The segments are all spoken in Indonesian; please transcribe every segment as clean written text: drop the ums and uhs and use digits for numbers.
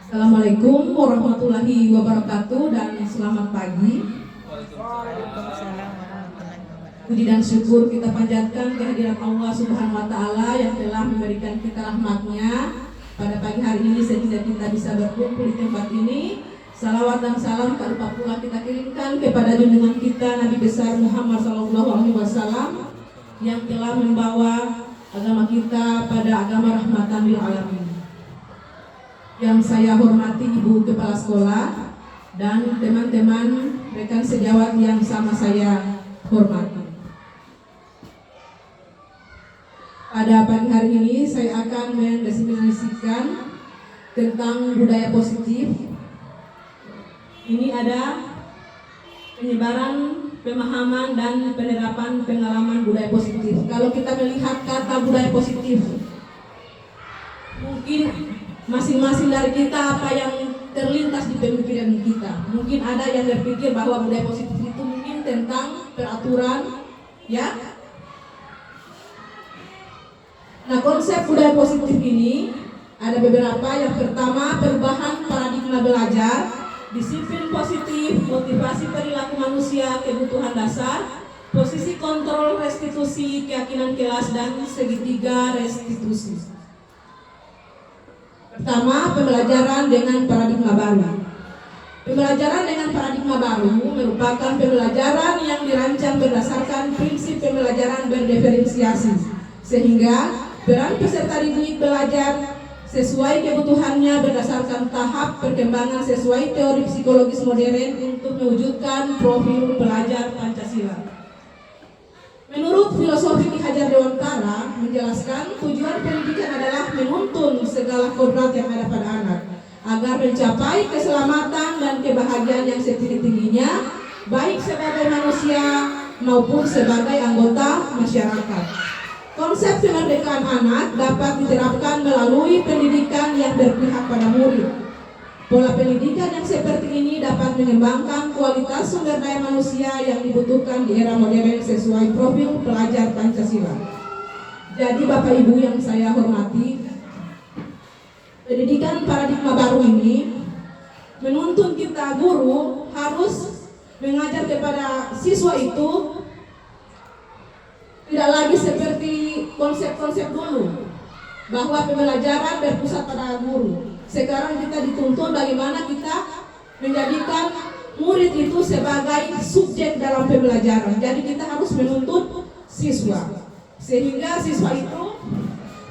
Assalamualaikum warahmatullahi wabarakatuh dan selamat pagi. Waalaikumsalam warahmatullahi wabarakatuh. Puji dan syukur kita panjatkan kehadiran Allah Subhanahu wa Ta'ala yang telah memberikan kita rahmat-Nya pada pagi hari ini sehingga kita bisa berkumpul di tempat ini. Salawat dan salam tak lupa pula kita kirimkan kepada junjungan kita Nabi besar Muhammad SAW yang telah membawa agama kita pada agama rahmatan lil alamin. Yang saya hormati Ibu Kepala Sekolah dan teman-teman rekan sejawat yang sama saya hormati. Pada pagi hari ini saya akan mendefinisikan tentang budaya positif. Ini ada penyebaran pemahaman dan penerapan pengalaman budaya positif. Kalau kita melihat kata budaya positif, mungkin masing-masing dari kita apa yang terlintas di pemikiran kita. Mungkin ada yang berpikir bahwa budaya positif itu mungkin tentang peraturan, ya. Nah, konsep budaya positif ini ada beberapa. Yang pertama, perubahan paradigma belajar, disiplin positif, motivasi perilaku manusia, kebutuhan dasar, posisi kontrol restitusi, keyakinan kelas, dan segitiga restitusi. Pertama, pembelajaran dengan paradigma baru. Pembelajaran dengan paradigma baru merupakan pembelajaran yang dirancang berdasarkan prinsip pembelajaran berdiferensiasi, sehingga peran peserta didik belajar sesuai kebutuhannya berdasarkan tahap perkembangan sesuai teori psikologis modern untuk mewujudkan profil pelajar Pancasila. Menurut filosofi Ki Hajar Dewantara menjelaskan tujuan pendidikan adalah menuntun segala kodrat yang ada pada anak agar mencapai keselamatan dan kebahagiaan yang setinggi-tingginya baik sebagai manusia maupun sebagai anggota masyarakat. Konsep kemerdekaan anak dapat diterapkan melalui pendidikan yang berpihak pada murid. Pola pendidikan yang seperti ini dapat mengembangkan kualitas sumber daya manusia yang dibutuhkan di era modern sesuai profil pelajar Pancasila. Jadi Bapak Ibu yang saya hormati, pendidikan paradigma baru ini menuntun kita guru harus mengajar kepada siswa itu tidak lagi seperti konsep-konsep dulu bahwa pembelajaran berpusat pada guru. Sekarang kita dituntun bagaimana kita menjadikan murid itu sebagai subjek dalam pembelajaran. Jadi kita harus menuntut siswa sehingga siswa itu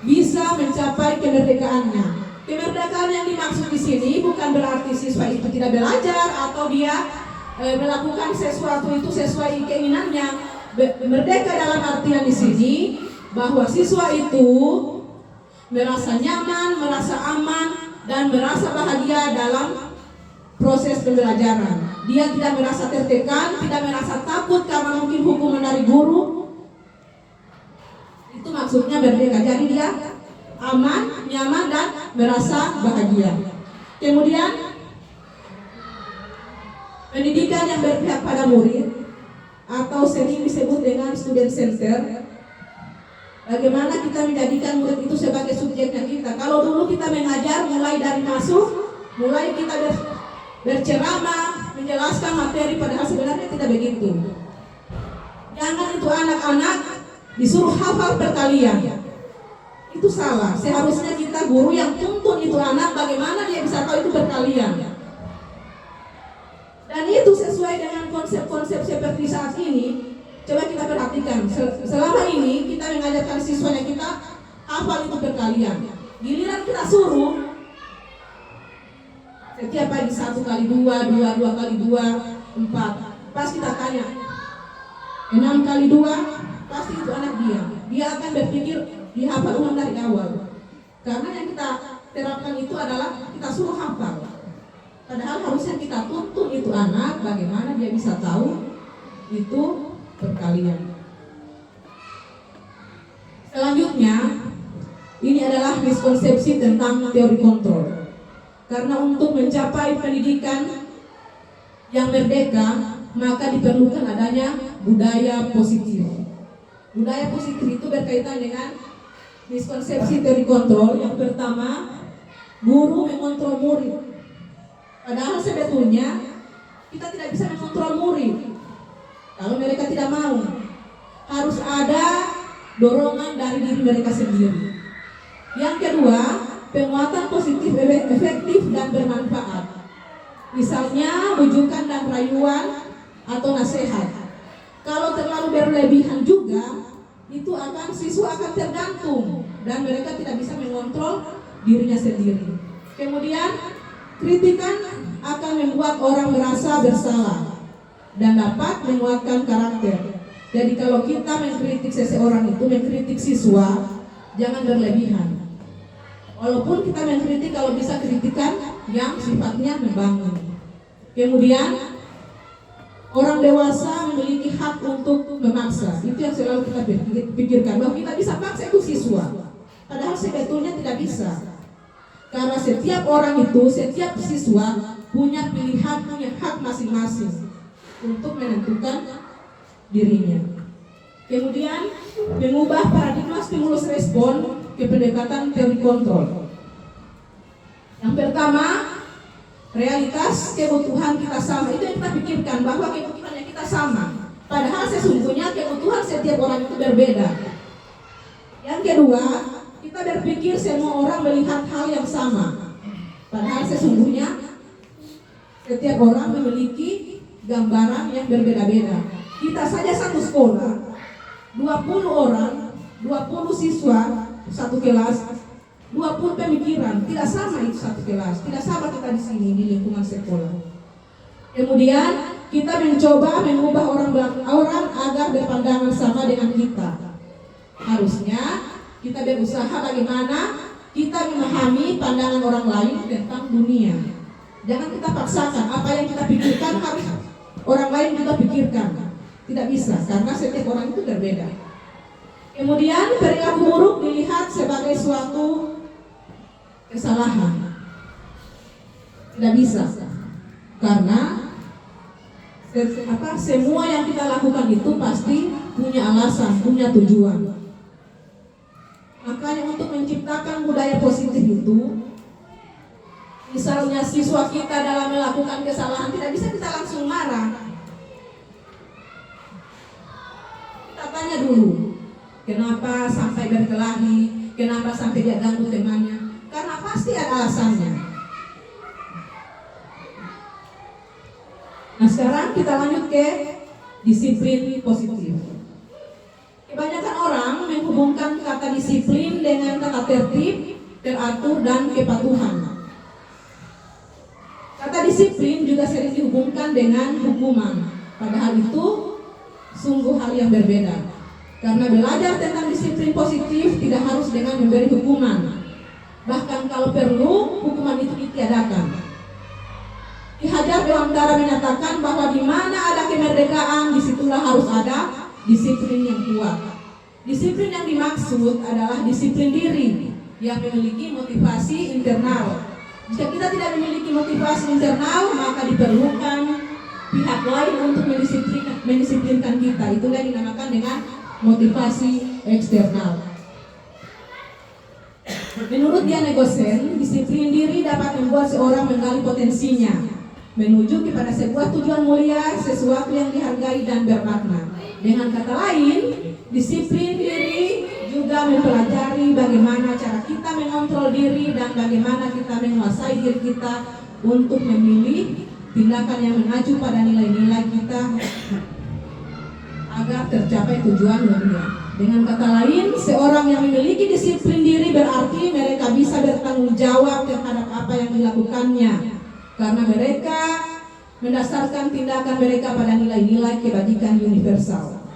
bisa mencapai kemerdekaannya. Kemerdekaan yang dimaksud di sini bukan berarti siswa itu tidak belajar atau dia melakukan sesuatu itu sesuai keinginannya. Merdeka dalam artian di sini bahwa siswa itu merasa nyaman, merasa aman, dan merasa bahagia dalam proses pembelajaran. Dia tidak merasa tertekan, tidak merasa takut karena mungkin hukuman dari guru. Itu maksudnya merdeka. Jadi dia aman, nyaman, dan merasa bahagia. Kemudian pendidikan yang berpihak pada murid atau sering disebut dengan student center. Bagaimana kita menjadikan murid itu sebagai subjeknya kita. Kalau dulu kita mengajar mulai dari masuk, mulai kita berceramah, menjelaskan materi, padahal sebenarnya tidak begitu. Jangan itu anak-anak disuruh hafal perkalian. Itu salah. Seharusnya kita guru yang tuntun itu anak bagaimana dia bisa tahu itu perkalian. Dan itu sesuai dengan konsep-konsep seperti saat ini. Coba kita perhatikan, selama ini kita mengajarkan siswanya kita hafal itu perkalian. Giliran kita suruh setiap pagi 1 kali 2, 2 kali 2, 4. Pas kita tanya 6 kali 2, pasti itu anak diam. Dia akan berpikir dihafal ulang dari awal. Karena yang kita terapkan itu adalah kita suruh hafal. Padahal harusnya kita tuntun itu anak bagaimana dia bisa tahu itu perkalian. Selanjutnya, ini adalah miskonsepsi tentang teori kontrol. Karena untuk mencapai pendidikan yang merdeka, maka diperlukan adanya budaya positif. Budaya positif itu berkaitan dengan miskonsepsi teori kontrol. Yang pertama, guru mengontrol murid. Padahal sebetulnya kita tidak bisa mengontrol murid. Kalau mereka tidak mau, harus ada dorongan dari diri mereka sendiri. Yang kedua, penguatan positif efektif dan bermanfaat. Misalnya bujukan dan rayuan atau nasihat. Kalau terlalu berlebihan juga, itu siswa akan tergantung dan mereka tidak bisa mengontrol dirinya sendiri. Kemudian kritikan akan membuat orang merasa bersalah dan dapat menguatkan karakter. Jadi kalau kita mengkritik seseorang itu, mengkritik siswa, jangan berlebihan. Walaupun kita mengkritik, kalau bisa kritikan yang sifatnya membangun. Kemudian orang dewasa memiliki hak untuk memaksa. Itu yang selalu kita pikirkan, bahwa kita bisa paksa itu siswa. Padahal sebetulnya tidak bisa. Karena setiap orang itu, setiap siswa punya pilihan, punya hak masing-masing untuk menentukan dirinya. Kemudian mengubah paradigma stimulus respon ke pendekatan teori kontrol. Yang pertama, realitas kebutuhan kita sama. Itu yang kita pikirkan, bahwa kebutuhannya kita sama. Padahal sesungguhnya kebutuhan setiap orang itu berbeda. Yang kedua, kita berpikir semua orang melihat hal yang sama. Padahal sesungguhnya setiap orang memiliki gambaran yang berbeda-beda. Kita saja satu sekolah, 20 orang, 20 siswa, satu kelas, 20 pemikiran, tidak sama itu satu kelas, tidak sama kita di sini di lingkungan sekolah. Kemudian kita mencoba mengubah orang agar berpandangan sama dengan kita. Harusnya kita berusaha bagaimana kita memahami pandangan orang lain tentang dunia. Jangan kita paksakan apa yang kita pikirkan harus orang lain juga pikirkan. Tidak bisa, karena setiap orang itu berbeda. Kemudian perilaku buruk dilihat sebagai suatu kesalahan. Tidak bisa, karena semua yang kita lakukan itu pasti punya alasan, punya tujuan. Makanya untuk menciptakan budaya positif itu, misalnya siswa kita dalam melakukan kesalahan, tidak bisa kita langsung marah. Kita tanya dulu, kenapa sampai berkelahi, kenapa sampai dia ganggu temannya, karena pasti ada alasannya. Nah sekarang kita lanjut ke disiplin positif. Kebanyakan orang menghubungkan kata disiplin dengan kata tertib, teratur, dan kepatuhan. Kata disiplin juga sering dihubungkan dengan hukuman. Padahal itu sungguh hal yang berbeda. Karena belajar tentang disiplin positif tidak harus dengan memberi hukuman. Bahkan kalau perlu, hukuman itu ditiadakan. Ki Hajar Dewantara menyatakan bahwa di mana ada kemerdekaan, disitulah harus ada disiplin yang kuat. Disiplin yang dimaksud adalah disiplin diri yang memiliki motivasi internal. Jika kita tidak memiliki motivasi internal, maka diperlukan pihak lain untuk mendisiplinkan kita. Itulah yang dinamakan dengan motivasi eksternal. Menurut Dian Negosen, disiplin diri dapat membuat seorang menggali potensinya, menuju kepada sebuah tujuan mulia, sesuatu yang dihargai dan bermakna. Dengan kata lain, disiplin diri juga mempelajari bagaimana cara kita mengontrol diri dan bagaimana kita menguasai diri kita untuk memilih tindakan yang mengacu pada nilai-nilai kita agar tercapai tujuan mulia. Dengan kata lain, seorang yang memiliki disiplin diri berarti mereka bisa bertanggung jawab terhadap apa yang dilakukannya, karena mereka mendasarkan tindakan mereka pada nilai-nilai kebajikan universal.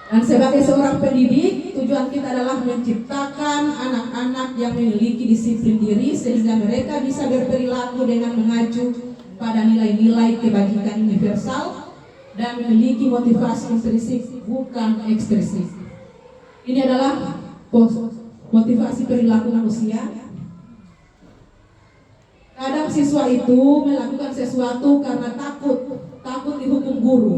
Dan sebagai seorang pendidik, tujuan kita adalah menciptakan anak-anak yang memiliki disiplin diri sehingga mereka bisa berperilaku dengan mengacu pada nilai-nilai kebajikan universal dan memiliki motivasi intrinsik bukan ekstrisik. Ini adalah motivasi perilaku manusia. Kadang siswa itu melakukan sesuatu karena takut dihukum guru.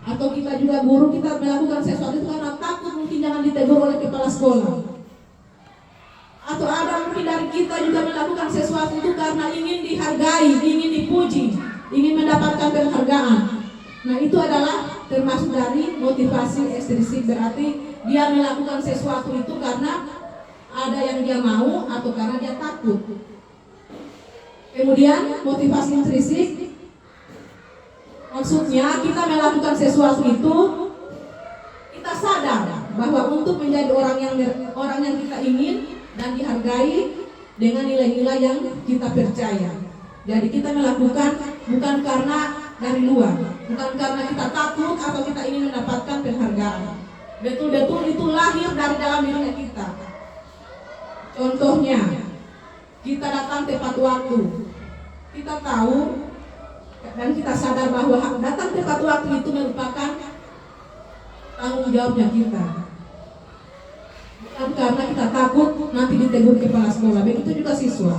Atau kita juga guru, kita melakukan sesuatu itu karena takut mungkin jangan ditegur oleh kepala sekolah. Atau ada dari kita juga melakukan sesuatu itu karena ingin dihargai, ingin dipuji, ingin mendapatkan penghargaan. Nah, itu adalah termasuk dari motivasi ekstrinsik, berarti dia melakukan sesuatu itu karena ada yang dia mau atau karena dia takut. Kemudian motivasi intrinsik, maksudnya kita melakukan sesuatu itu kita sadar bahwa untuk menjadi orang yang kita ingin dan dihargai dengan nilai-nilai yang kita percaya. Jadi kita melakukan bukan karena dari luar, bukan karena kita takut atau kita ingin mendapatkan penghargaan. Betul-betul itu lahir dari dalam diri kita. Contohnya, kita datang tepat waktu. Kita tahu dan kita sadar bahwa datang tepat waktu itu merupakan tanggung jawabnya kita. Bukan karena kita takut nanti ditegur kepala sekolah. Begitu juga siswa.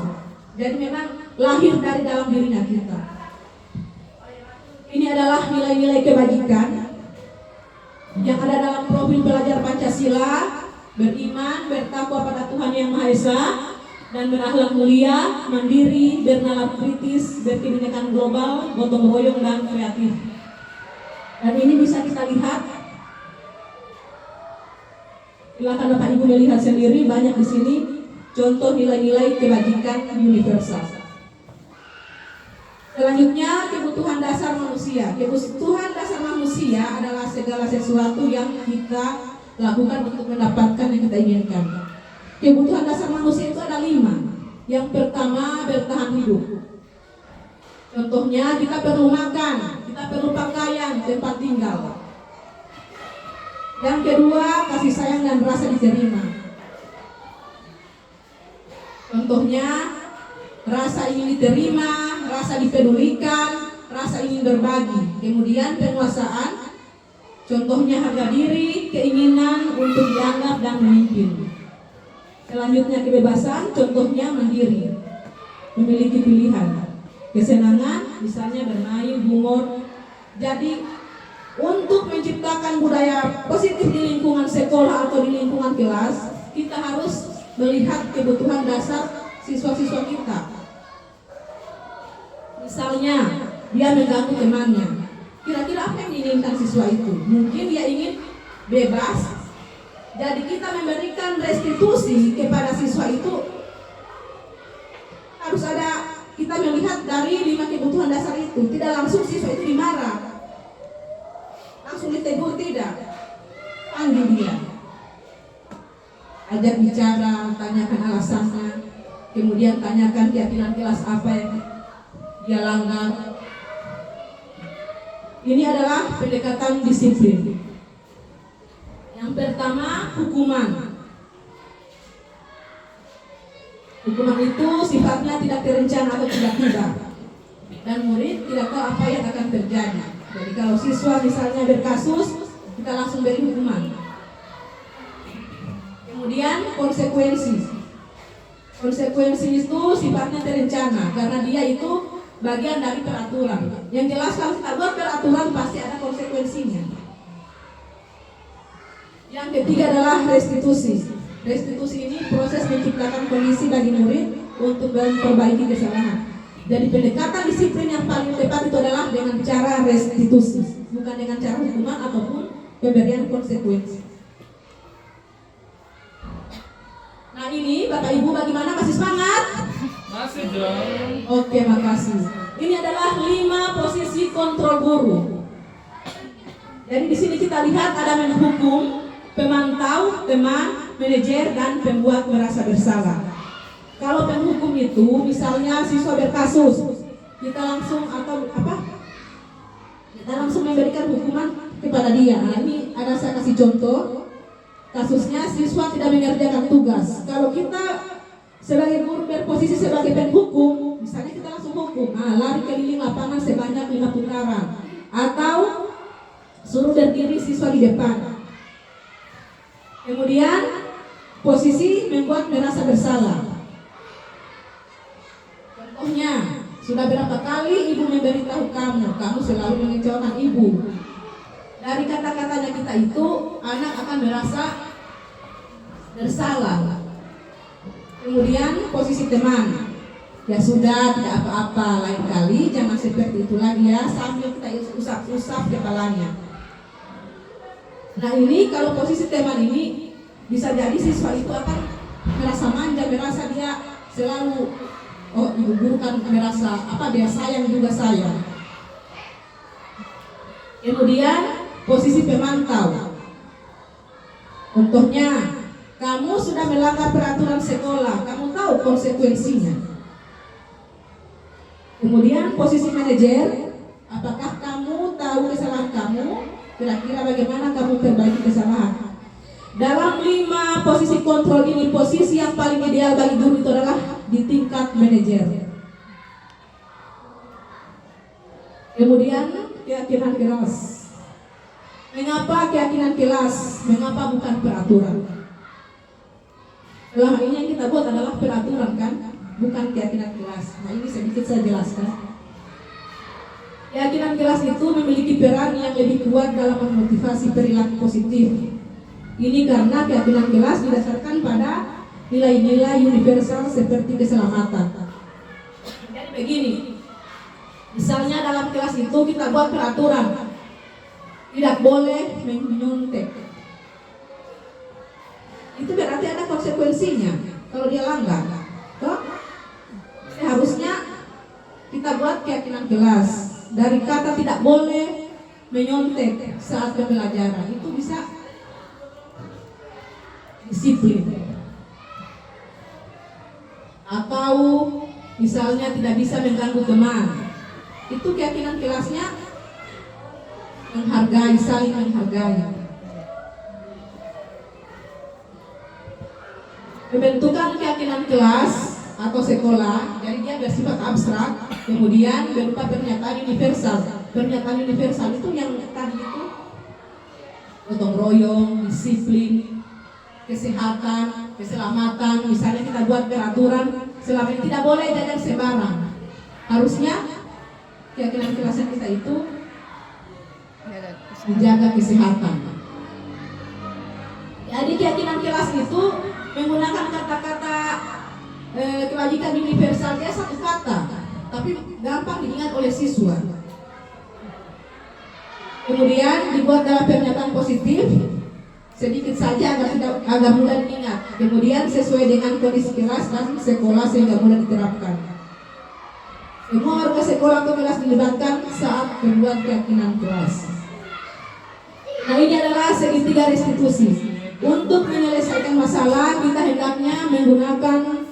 Jadi memang lahir dari dalam dirinya kita. Ini adalah nilai-nilai kebajikan yang ada dalam profil pelajar Pancasila: beriman, bertakwa pada Tuhan Yang Maha Esa, dan berakhlak mulia, mandiri, bernalar kritis, berkebinekaan global, gotong royong, dan kreatif. Dan ini bisa kita lihat. Silakan Bapak Ibu melihat sendiri, banyak di sini contoh nilai-nilai kebajikan universal. Selanjutnya, kebutuhan dasar manusia. Kebutuhan dasar manusia adalah segala sesuatu yang kita lakukan untuk mendapatkan yang kita inginkan. Kebutuhan dasar manusia itu ada 5. Yang pertama, bertahan hidup. Contohnya, kita perlu makan, kita perlu pakaian, tempat tinggal. Yang kedua, kasih sayang dan rasa diterima. Contohnya, rasa ingin diterima, rasa dipedulikan, rasa ingin berbagi. Kemudian penguasaan, contohnya harga diri, keinginan untuk dianggap dan memimpin. Selanjutnya kebebasan, contohnya mandiri, memiliki pilihan. Kesenangan, misalnya bermain, humor. Jadi untuk menciptakan budaya positif di lingkungan sekolah atau di lingkungan kelas, kita harus melihat kebutuhan dasar siswa-siswa kita. Misalnya, dia mengganggu temannya. Kira-kira apa yang diinginkan siswa itu? Mungkin dia ingin bebas. Jadi kita memberikan restitusi kepada siswa itu harus ada, kita melihat dari 5 kebutuhan dasar itu. Tidak langsung siswa itu dimarah, langsung ditegur, tidak. Panggil dia, ajak bicara, tanyakan alasannya, kemudian tanyakan keyakinan kelas apa yang dia langgar. Ini adalah pendekatan disiplin. Yang pertama, hukuman. Hukuman itu sifatnya tidak terencana atau tiba-tiba, dan murid tidak tahu apa yang akan terjadi. Jadi kalau siswa misalnya berkasus, kita langsung beri hukuman. Kemudian konsekuensi. Konsekuensi itu sifatnya terencana karena dia itu bagian dari peraturan. Yang jelas kalau kita buat peraturan pasti ada konsekuensinya. Yang ketiga adalah restitusi. Restitusi ini proses menciptakan kondisi bagi murid untuk memperbaiki kesalahan. Jadi pendekatan disiplin yang paling tepat itu adalah dengan cara restitusi, bukan dengan cara hukuman ataupun pemberian konsekuensi. Nah ini Bapak Ibu bagaimana, masih semangat? Masih dong. Oke, makasih. Ini adalah 5 posisi kontrol guru. Jadi di sini kita lihat ada menghukum, pemantau, teman, manajer, dan pembuat merasa bersalah. Kalau penghukum itu misalnya siswa berkasus, kita langsung kita langsung memberikan hukuman kepada dia. Nah ini ada saya kasih contoh. Kasusnya siswa tidak mengerjakan tugas. Kalau kita sebagai guru berposisi sebagai penghukum, misalnya kita langsung hukum, lari keliling lapangan sebanyak 5 putaran, atau suruh berdiri siswa di depan. Kemudian posisi membuat merasa bersalah. Contohnya, sudah berapa kali ibu memberitahu kamu selalu mengecewakan ibu. Dari kata-katanya kita itu, anak akan merasa bersalah. Kemudian posisi teman, ya sudah tidak apa-apa, lain kali jangan seperti itu lagi ya, sambil kita usap-usap kepalanya. Nah ini kalau posisi teman ini bisa jadi siswa itu akan merasa manja, merasa dia selalu ibu guru kan merasa dia sayang juga saya. Kemudian posisi pemantau, contohnya kamu sudah melanggar peraturan sekolah, kamu tahu konsekuensinya. Kemudian posisi manajer, apakah kamu tahu kesalahan kamu, kira-kira bagaimana kamu perbaiki kesalahan. Dalam 5 posisi kontrol ini, posisi yang paling ideal bagi guru itu adalah di tingkat manajer. Kemudian keyakinan kelas. Mengapa keyakinan kelas? Mengapa bukan peraturan? Selama ini yang kita buat adalah peraturan kan, bukan keyakinan kelas. Nah ini sedikit saya jelaskan. Keyakinan kelas itu memiliki peran yang lebih kuat dalam memotivasi perilaku positif. Ini karena keyakinan kelas didasarkan pada nilai-nilai universal seperti keselamatan. Jadi begini, misalnya dalam kelas itu kita buat peraturan, tidak boleh menyuntik. Itu berarti ada konsekuensinya kalau dia langgar. Toh? Harusnya kita buat keyakinan kelas. Dari kata tidak boleh menyontek saat pembelajaran, itu bisa disiplin. Atau misalnya tidak bisa mengganggu teman, itu keyakinan kelasnya menghargai, saling menghargai. Pembentukan keyakinan kelas atau sekolah, jadi dia bersifat abstrak, kemudian berupa pernyataan universal. Pernyataan universal itu yang tadi itu gotong royong, disiplin, kesehatan, keselamatan. Misalnya kita buat peraturan selama ini tidak boleh jajan sembarang. Harusnya keyakinan kelasnya kita itu menjaga kesehatan. Jadi keyakinan kelas itu menggunakan kata-kata kewajiban universalnya satu kata, tapi gampang diingat oleh siswa. Kemudian dibuat dalam pernyataan positif, sedikit saja agar mudah diingat. Kemudian sesuai dengan kondisi kelas dan sekolah sehingga mudah diterapkan. Semua warga sekolah atau kelas dilibatkan saat membuat keyakinan kelas. Nah ini adalah segitiga restitusi. Untuk menyelesaikan masalah kita hendaknya menggunakan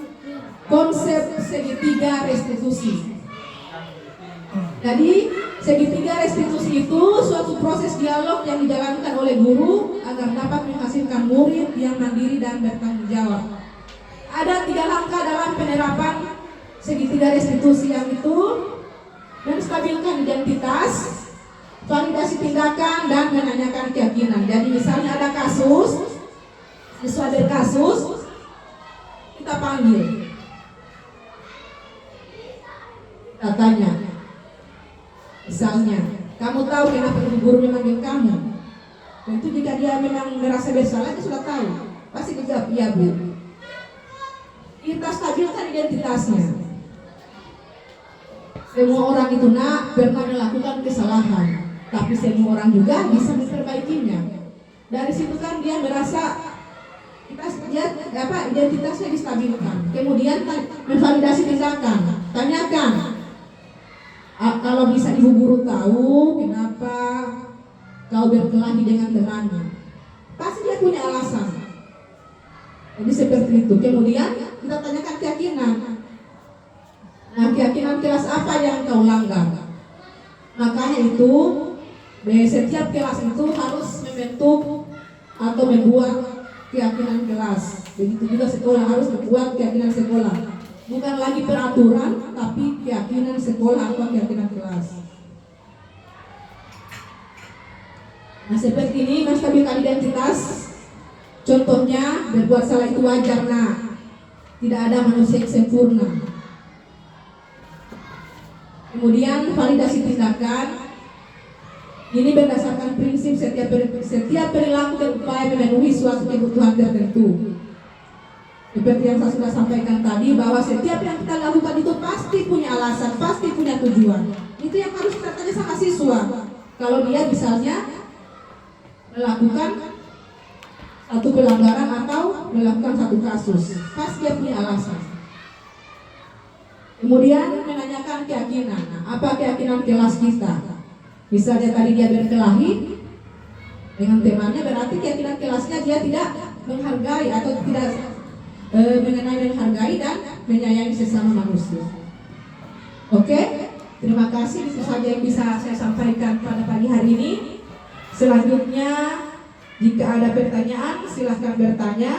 konsep segitiga restitusi. Jadi segitiga restitusi itu suatu proses dialog yang dijalankan oleh guru agar dapat menghasilkan murid yang mandiri dan bertanggung jawab. Ada 3 langkah dalam penerapan segitiga restitusi yang itu: menstabilkan identitas, validasi tindakan, dan menanyakan keyakinan. Jadi misalnya ada kasus, siswa berkasus, kita panggil, kita tanya, misalnya, kamu tahu kenapa ibu guru memanggil kamu? Tentu jika dia memang merasa bersalah, dia sudah tahu, pasti dia jawab, iya bu. Kita stabilkan identitasnya. Semua orang itu pernah melakukan kesalahan, tapi semua orang juga bisa memperbaikinya. Dari situ kan dia merasa identitasnya distabilkan. Kemudian memvalidasi tindakan. Tanyakan, kalau bisa ibu guru tahu kenapa kau berkelahi dengan temannya, pasti dia punya alasan. Jadi seperti itu. Kemudian kita tanyakan keyakinan. Nah, keyakinan kelas apa yang kau langgar? Makanya itu setiap kelas itu harus membentuk atau membuat keyakinan kelas. Begitu juga sekolah harus membuat keyakinan sekolah. Bukan lagi peraturan, tapi keyakinan sekolah atau keyakinan kelas. Nah, seperti ini menstabilkan identitas. Contohnya, berbuat salah itu wajar, tidak ada manusia yang sempurna. Kemudian validasi tindakan. Ini berdasarkan prinsip setiap perilaku berupaya memenuhi suatu kebutuhan tertentu. Seperti yang saya sudah sampaikan tadi, bahwa setiap yang kita lakukan itu pasti punya alasan, pasti punya tujuan. Itu yang harus kita tanya sama siswa. Kalau dia misalnya melakukan satu pelanggaran atau melakukan satu kasus, pasti dia punya alasan. Kemudian menanyakan keyakinan. Nah, apa keyakinan kelas kita? Misalnya tadi dia berkelahi dengan temannya, berarti keyakinan kelasnya dia tidak menghargai atau tidak mengenai menghargai dan menyayangi sesama manusia. Oke, terima kasih. Itu saja yang bisa saya sampaikan pada pagi hari ini. Selanjutnya, jika ada pertanyaan, silahkan bertanya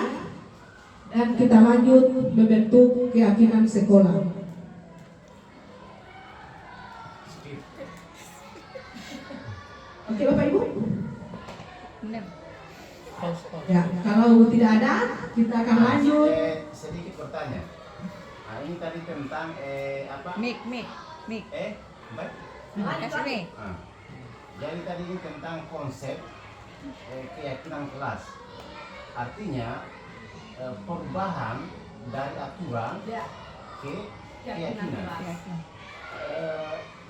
dan kita lanjut membentuk keyakinan sekolah. Oke, Bapak Ibu. Ya, kalau tidak ada, kita akan lanjut. Sedikit bertanya. Nah, ini tadi tentang apa? Mik. Baik. Kasih Mik. Nah, jadi tadi ini tentang konsep keyakinan kelas. Artinya perubahan dari aturan ke keyakinan.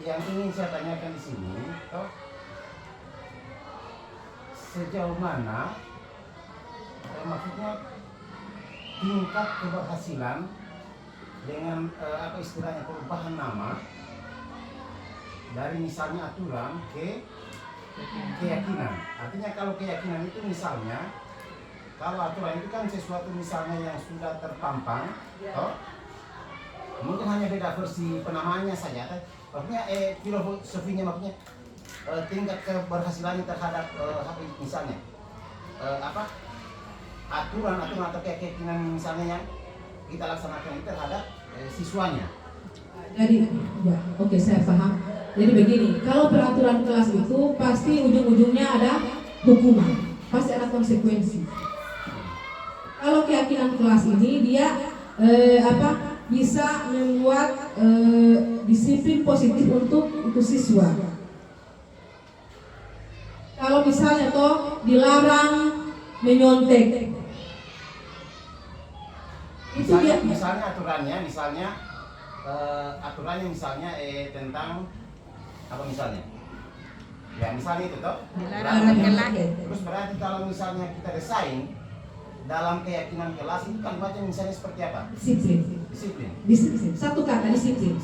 Yang ingin saya tanyakan di sini, toh, sejauh mana maksudnya tingkat keberhasilan dengan apa istilahnya perubahan nama dari misalnya aturan ke keyakinan. Artinya kalau keyakinan itu misalnya, kalau aturan itu kan sesuatu misalnya yang sudah terpampang, toh, mungkin hanya beda versi penamaannya saja. Maksudnya filosofinya maksudnya tingkat keberhasilannya terhadap misalnya apa aturan atau keyakinan misalnya yang kita laksanakan itu terhadap siswanya. Jadi, ya, oke, saya paham. Jadi begini, kalau peraturan kelas itu pasti ujung-ujungnya ada hukuman, pasti ada konsekuensi. Kalau keyakinan kelas ini dia bisa membuat disiplin positif untuk siswa. Kalau misalnya toh dilarang menyontek, itu dia misalnya aturannya misalnya tentang apa misalnya? Ya misalnya itu toh Dilarang berkelahi. Terus berarti kalau misalnya kita desain dalam keyakinan kelas itu kalimatnya misalnya seperti apa? Disiplin. Satu kata disiplin.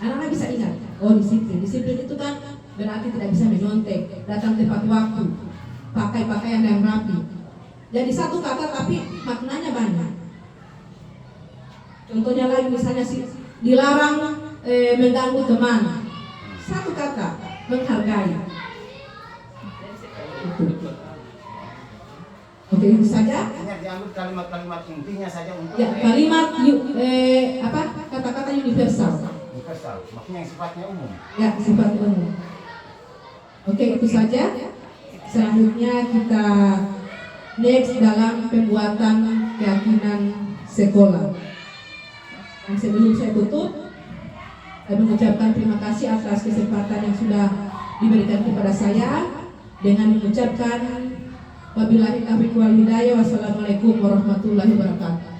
Anak-anak bisa ingat. Oh, disiplin. Disiplin itu kan berarti tidak bisa menyontek, datang tepat waktu, pakai pakaian yang rapi. Jadi satu kata tapi maknanya banyak. Contohnya lagi misalnya dilarang mengganggu teman. Satu kata, menghargai. Oke, itu saja. Hanya diambil kalimat-kalimat intinya saja untuk kalimat kata-kata universal. Maksudnya yang sifatnya umum. Ya, sifatnya umum. Oke, itu saja. Selanjutnya kita next dalam pembuatan keyakinan sekolah. Dan sebelum saya tutup, saya mengucapkan terima kasih atas kesempatan yang sudah diberikan kepada saya dengan mengucapkan wabillahi taufiq wal hidayah. Wassalamualaikum warahmatullahi wabarakatuh.